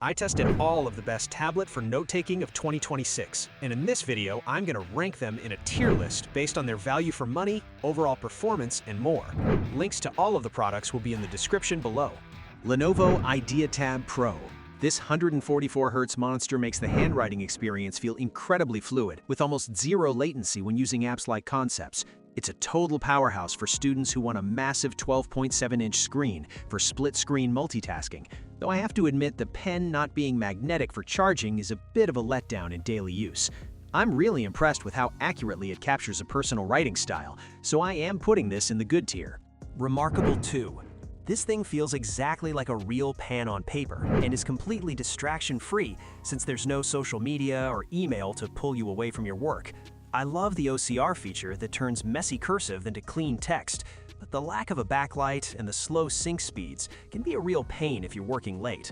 I tested all of the best tablet for note-taking of 2026, and in this video, I'm gonna rank them in a tier list based on their value for money, overall performance, and more. Links to all of the products will be in the description below. Lenovo Idea Tab Pro. This 144Hz monster makes the handwriting experience feel incredibly fluid, with almost zero latency when using apps like Concepts. It's a total powerhouse for students who want a massive 12.7-inch screen for split-screen multitasking, though I have to admit the pen not being magnetic for charging is a bit of a letdown in daily use. I'm really impressed with how accurately it captures a personal writing style, so I am putting this in the good tier. Remarkable 2. This thing feels exactly like a real pen on paper and is completely distraction-free since there's no social media or email to pull you away from your work. I love the OCR feature that turns messy cursive into clean text, but the lack of a backlight and the slow sync speeds can be a real pain if you're working late.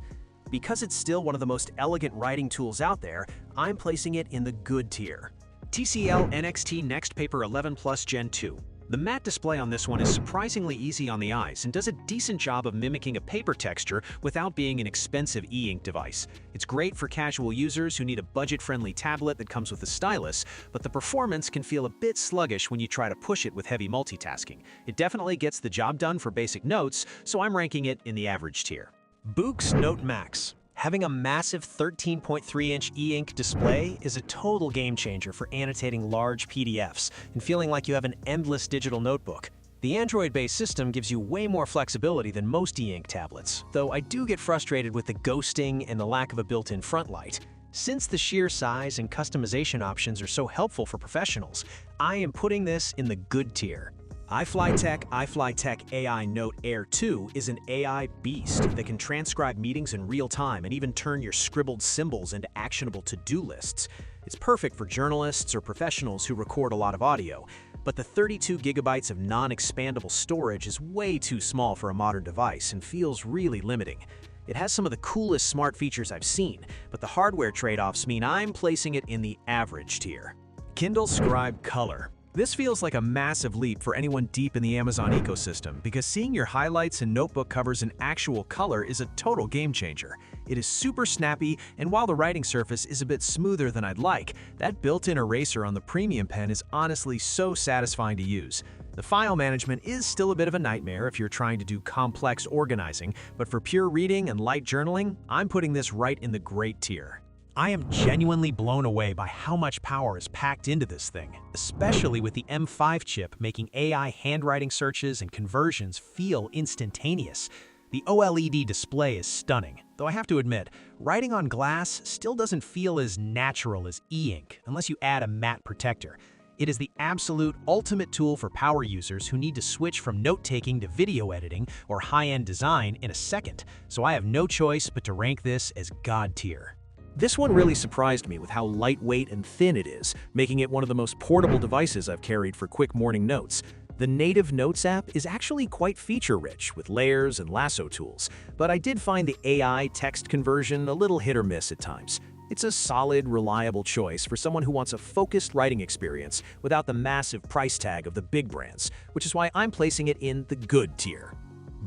Because it's still one of the most elegant writing tools out there, I'm placing it in the good tier. TCL Nxtpaper 11 Plus Gen 2. The matte display on this one is surprisingly easy on the eyes and does a decent job of mimicking a paper texture without being an expensive e-ink device. It's great for casual users who need a budget-friendly tablet that comes with a stylus, but the performance can feel a bit sluggish when you try to push it with heavy multitasking. It definitely gets the job done for basic notes, so I'm ranking it in the average tier. Boox Note Max. Having a massive 13.3-inch e-ink display is a total game changer for annotating large PDFs and feeling like you have an endless digital notebook. The Android-based system gives you way more flexibility than most e-ink tablets, though I do get frustrated with the ghosting and the lack of a built-in front light. Since the sheer size and customization options are so helpful for professionals, I am putting this in the good tier. iFlytech AI Note Air 2 is an AI beast that can transcribe meetings in real time and even turn your scribbled symbols into actionable to-do lists. It's perfect for journalists or professionals who record a lot of audio, but the 32 gigabytes of non-expandable storage is way too small for a modern device and feels really limiting. It has some of the coolest smart features I've seen, but the hardware trade-offs mean I'm placing it in the average tier. Kindle Scribe Color. This feels like a massive leap for anyone deep in the Amazon ecosystem because seeing your highlights and notebook covers in actual color is a total game changer. It is super snappy, and while the writing surface is a bit smoother than I'd like, that built-in eraser on the premium pen is honestly so satisfying to use. The file management is still a bit of a nightmare if you're trying to do complex organizing, but for pure reading and light journaling, I'm putting this right in the great tier. I am genuinely blown away by how much power is packed into this thing, especially with the M5 chip making AI handwriting searches and conversions feel instantaneous. The OLED display is stunning, though I have to admit, writing on glass still doesn't feel as natural as e-ink unless you add a matte protector. It is the absolute ultimate tool for power users who need to switch from note-taking to video editing or high-end design in a second, so I have no choice but to rank this as God tier. This one really surprised me with how lightweight and thin it is, making it one of the most portable devices I've carried for quick morning notes. The native Notes app is actually quite feature-rich with layers and lasso tools, but I did find the AI text conversion a little hit or miss at times. It's a solid, reliable choice for someone who wants a focused writing experience without the massive price tag of the big brands, which is why I'm placing it in the good tier.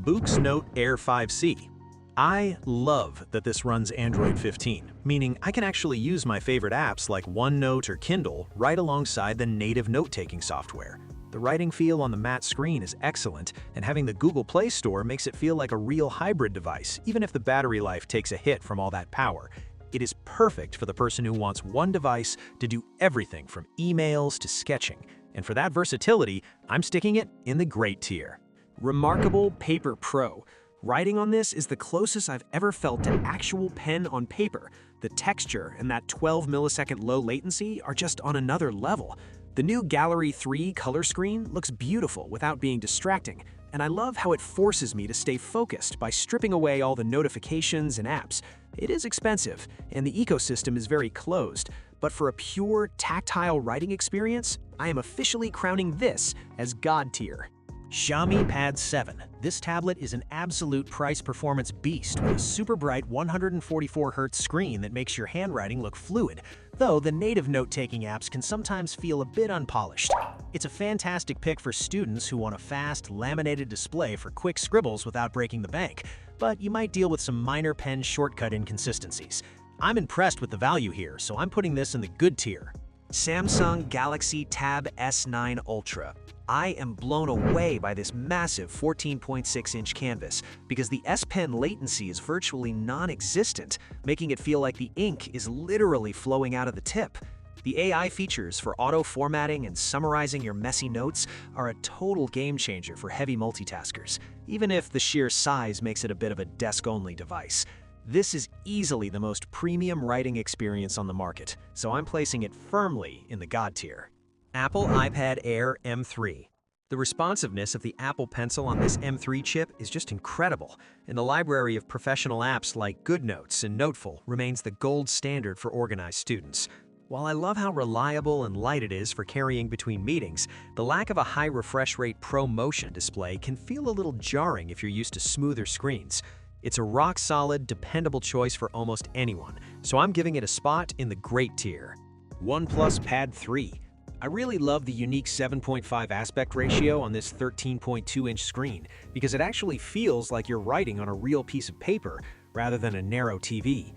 Boox Note Air 5C. I love that this runs Android 15, meaning I can actually use my favorite apps like OneNote or Kindle right alongside the native note-taking software. The writing feel on the matte screen is excellent, and having the Google Play Store makes it feel like a real hybrid device, even if the battery life takes a hit from all that power. It is perfect for the person who wants one device to do everything from emails to sketching, and for that versatility, I'm sticking it in the great tier. Remarkable Paper Pro. Writing on this is the closest I've ever felt to actual pen on paper. The texture and that 12 millisecond low latency are just on another level. The new Gallery 3 color screen looks beautiful without being distracting, and I love how it forces me to stay focused by stripping away all the notifications and apps. It is expensive, and the ecosystem is very closed, but for a pure, tactile writing experience, I am officially crowning this as God tier. Xiaomi Pad 7. This tablet is an absolute price-performance beast with a super bright 144Hz screen that makes your handwriting look fluid, though the native note-taking apps can sometimes feel a bit unpolished. It's a fantastic pick for students who want a fast, laminated display for quick scribbles without breaking the bank. but you might deal with some minor pen shortcut inconsistencies. I'm impressed with the value here, so I'm putting this in the good tier. Samsung Galaxy Tab S9 Ultra. I am blown away by this massive 14.6-inch canvas because the S Pen latency is virtually non-existent, making it feel like the ink is literally flowing out of the tip. The AI features for auto-formatting and summarizing your messy notes are a total game-changer for heavy multitaskers, even if the sheer size makes it a bit of a desk-only device. This is easily the most premium writing experience on the market, so I'm placing it firmly in the God tier. Apple iPad Air M3. The responsiveness of the Apple Pencil on this M3 chip is just incredible, and the library of professional apps like GoodNotes and Noteful remains the gold standard for organized students. While I love how reliable and light it is for carrying between meetings, the lack of a high refresh rate Pro Motion display can feel a little jarring if you're used to smoother screens. It's a rock-solid, dependable choice for almost anyone, so I'm giving it a spot in the great tier. OnePlus Pad 3. I really love the unique 7.5 aspect ratio on this 13.2-inch screen because it actually feels like you're writing on a real piece of paper rather than a narrow TV.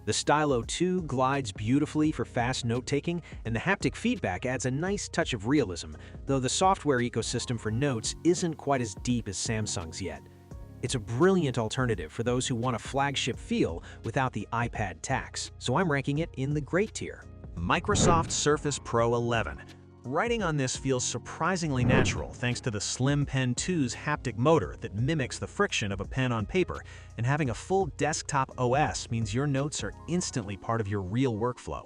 The Stylo 2 glides beautifully for fast note-taking, and the haptic feedback adds a nice touch of realism, though the software ecosystem for notes isn't quite as deep as Samsung's yet. It's a brilliant alternative for those who want a flagship feel without the iPad tax, so I'm ranking it in the great tier. Microsoft Surface Pro 11. Writing on this feels surprisingly natural thanks to the Slim Pen 2's haptic motor that mimics the friction of a pen on paper, and having a full desktop OS means your notes are instantly part of your real workflow.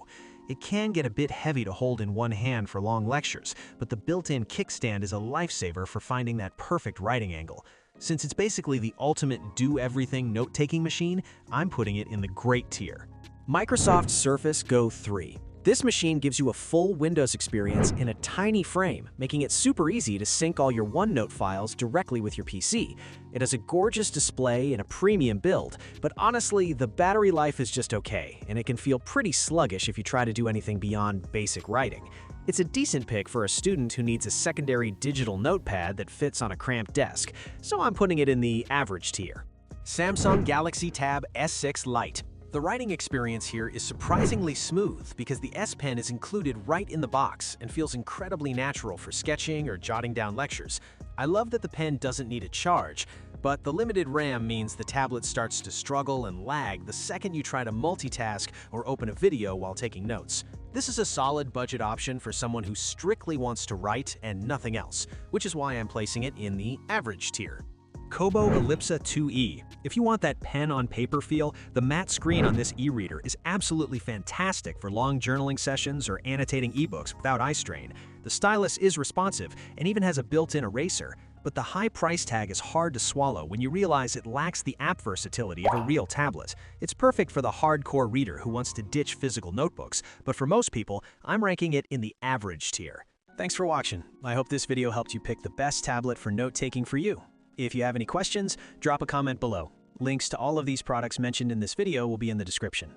It can get a bit heavy to hold in one hand for long lectures, but the built-in kickstand is a lifesaver for finding that perfect writing angle. Since it's basically the ultimate do-everything note-taking machine, I'm putting it in the great tier. Microsoft Surface Go 3. This machine gives you a full Windows experience in a tiny frame, making it super easy to sync all your OneNote files directly with your PC. It has a gorgeous display and a premium build, but honestly, the battery life is just okay, and it can feel pretty sluggish if you try to do anything beyond basic writing. It's a decent pick for a student who needs a secondary digital notepad that fits on a cramped desk, so I'm putting it in the average tier. Samsung Galaxy Tab S6 Lite. The writing experience here is surprisingly smooth because the S Pen is included right in the box and feels incredibly natural for sketching or jotting down lectures. I love that the pen doesn't need a charge, but the limited RAM means the tablet starts to struggle and lag the second you try to multitask or open a video while taking notes. This is a solid budget option for someone who strictly wants to write and nothing else, which is why I'm placing it in the average tier. Kobo Elipsa 2e. If you want that pen-on-paper feel, the matte screen on this e-reader is absolutely fantastic for long journaling sessions or annotating ebooks without eye strain. The stylus is responsive and even has a built-in eraser, but the high price tag is hard to swallow when you realize it lacks the app versatility of a real tablet. It's perfect for the hardcore reader who wants to ditch physical notebooks, but for most people, I'm ranking it in the average tier. Thanks for watching. I hope this video helped you pick the best tablet for note-taking for you. If you have any questions, drop a comment below. Links to all of these products mentioned in this video will be in the description.